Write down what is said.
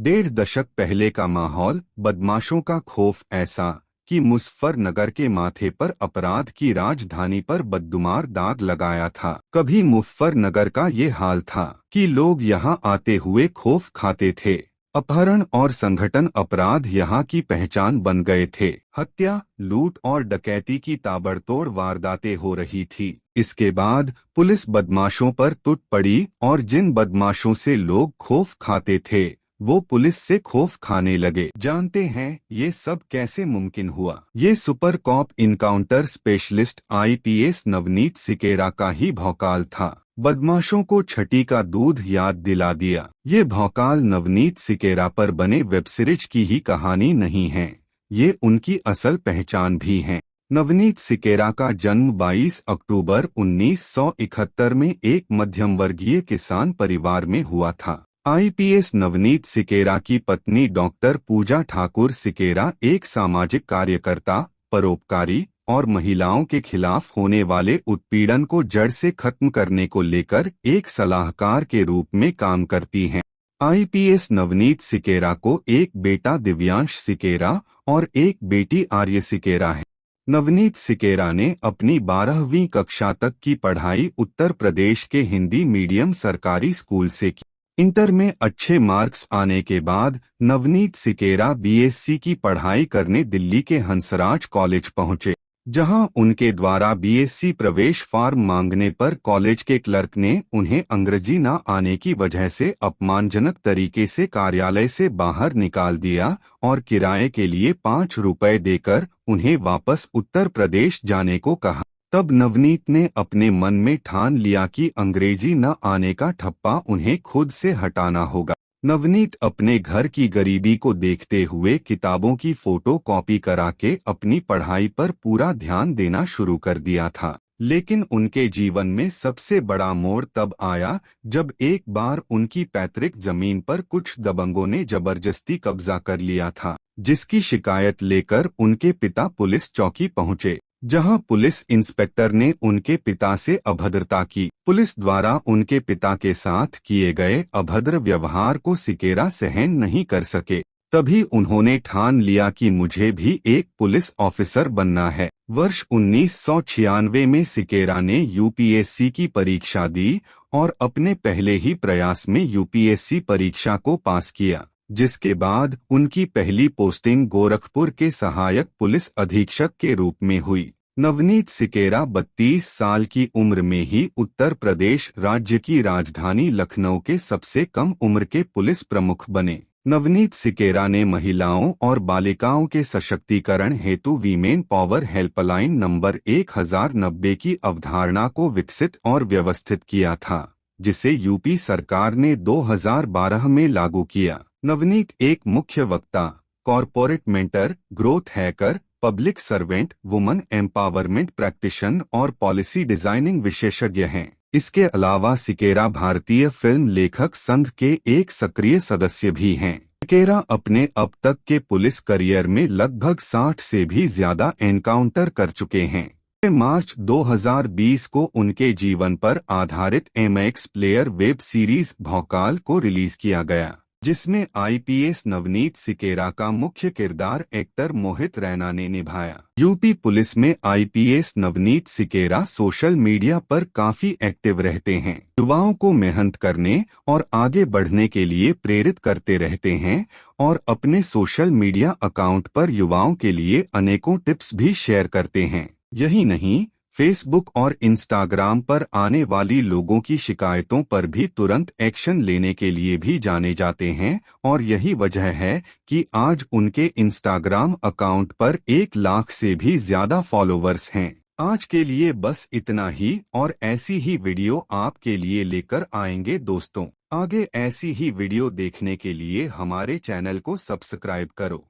डेढ़ दशक पहले का माहौल, बदमाशों का खौफ ऐसा कि मुजफ्फरनगर के माथे पर अपराध की राजधानी पर बददुमार दाग लगाया था। कभी मुजफ्फरनगर का ये हाल था कि लोग यहाँ आते हुए खौफ खाते थे। अपहरण और संगठन अपराध यहाँ की पहचान बन गए थे। हत्या, लूट और डकैती की ताबड़तोड़ वारदातें हो रही थी। इसके बाद पुलिस बदमाशों पर टूट पड़ी और जिन बदमाशों से लोग खौफ खाते थे वो पुलिस से खौफ खाने लगे। जानते हैं ये सब कैसे मुमकिन हुआ? ये super cop encounter specialist IPS Navneet Sequeira का ही भौकाल था। बदमाशों को छठी का दूध याद दिला दिया। ये भौकाल नवनीत सिकेरा पर बने वेब सीरीज की ही कहानी नहीं है, ये उनकी असल पहचान भी है। नवनीत सिकेरा का जन्म 22 अक्टूबर 1971 में एक मध्यम वर्गीय किसान परिवार में हुआ था। आईपीएस नवनीत सिकेरा की पत्नी डॉक्टर पूजा ठाकुर सिकेरा एक सामाजिक कार्यकर्ता, परोपकारी और महिलाओं के खिलाफ होने वाले उत्पीड़न को जड़ से खत्म करने को लेकर एक सलाहकार के रूप में काम करती हैं। आईपीएस नवनीत सिकेरा को एक बेटा दिव्यांश सिकेरा और एक बेटी आर्य सिकेरा है। नवनीत सिकेरा ने अपनी 12वीं कक्षा तक की पढ़ाई उत्तर प्रदेश के हिंदी मीडियम सरकारी स्कूल से की। इंटर में अच्छे मार्क्स आने के बाद नवनीत सिकेरा बीएससी की पढ़ाई करने दिल्ली के हंसराज कॉलेज पहुंचे, जहां उनके द्वारा बीएससी प्रवेश फॉर्म मांगने पर कॉलेज के क्लर्क ने उन्हें अंग्रेजी न आने की वजह से अपमानजनक तरीके से कार्यालय से बाहर निकाल दिया और किराए के लिए 5 रुपए देकर उन्हें वापस उत्तर प्रदेश जाने को कहा। तब नवनीत ने अपने मन में ठान लिया कि अंग्रेजी न आने का ठप्पा उन्हें खुद से हटाना होगा। नवनीत अपने घर की गरीबी को देखते हुए किताबों की फोटो कॉपी करा के अपनी पढ़ाई पर पूरा ध्यान देना शुरू कर दिया था। लेकिन उनके जीवन में सबसे बड़ा मोड़ तब आया जब एक बार उनकी पैतृक जमीन पर कुछ दबंगों ने जबरदस्ती कब्जा कर लिया था, जिसकी शिकायत लेकर उनके पिता पुलिस चौकी पहुंचे, जहां पुलिस इंस्पेक्टर ने उनके पिता से अभद्रता की। पुलिस द्वारा उनके पिता के साथ किए गए अभद्र व्यवहार को सिकेरा सहन नहीं कर सके। तभी उन्होंने ठान लिया कि मुझे भी एक पुलिस ऑफिसर बनना है। वर्ष 1996 में सिकेरा ने यूपीएससी की परीक्षा दी और अपने पहले ही प्रयास में यूपीएससी परीक्षा को पास किया, जिसके बाद उनकी पहली पोस्टिंग गोरखपुर के सहायक पुलिस अधीक्षक के रूप में हुई। नवनीत सिकेरा 32 साल की उम्र में ही उत्तर प्रदेश राज्य की राजधानी लखनऊ के सबसे कम उम्र के पुलिस प्रमुख बने। नवनीत सिकेरा ने महिलाओं और बालिकाओं के सशक्तिकरण हेतु वीमेन पावर हेल्पलाइन नंबर 1090 की अवधारणा को विकसित और व्यवस्थित किया था, जिसे यूपी सरकार ने 2012 में लागू किया। नवनीत एक मुख्य वक्ता, corporate mentor, growth hacker, public servant, woman empowerment practitioner और पॉलिसी डिजाइनिंग विशेषज्ञ हैं। इसके अलावा सिकेरा भारतीय फिल्म लेखक संघ के एक सक्रिय सदस्य भी हैं। सिकेरा अपने अब तक के पुलिस करियर में लगभग 60 से भी ज्यादा एनकाउंटर कर चुके हैं। मार्च 2020 को उनके जीवन पर आधारित एमएक्स प्लेयर वेब सीरीज भौकाल को रिलीज किया गया, जिसमें आईपीएस नवनीत सिकेरा का मुख्य किरदार एक्टर मोहित रैना ने निभाया। यूपी पुलिस में IPS Navneet Sequeira social media पर काफी एक्टिव रहते हैं, युवाओं को मेहनत करने और आगे बढ़ने के लिए प्रेरित करते रहते हैं और अपने सोशल मीडिया अकाउंट पर युवाओं के लिए अनेकों टिप्स भी शेयर करते हैं। यही नहीं, फेसबुक और इंस्टाग्राम पर आने वाली लोगों की शिकायतों पर भी तुरंत एक्शन लेने के लिए भी जाने जाते हैं और यही वजह है कि आज उनके इंस्टाग्राम अकाउंट पर 1 लाख से भी ज्यादा फॉलोवर्स हैं। आज के लिए बस इतना ही और ऐसी ही वीडियो आपके लिए लेकर आएंगे दोस्तों। आगे ऐसी ही वीडियो देखने के लिए हमारे चैनल को सब्सक्राइब करो।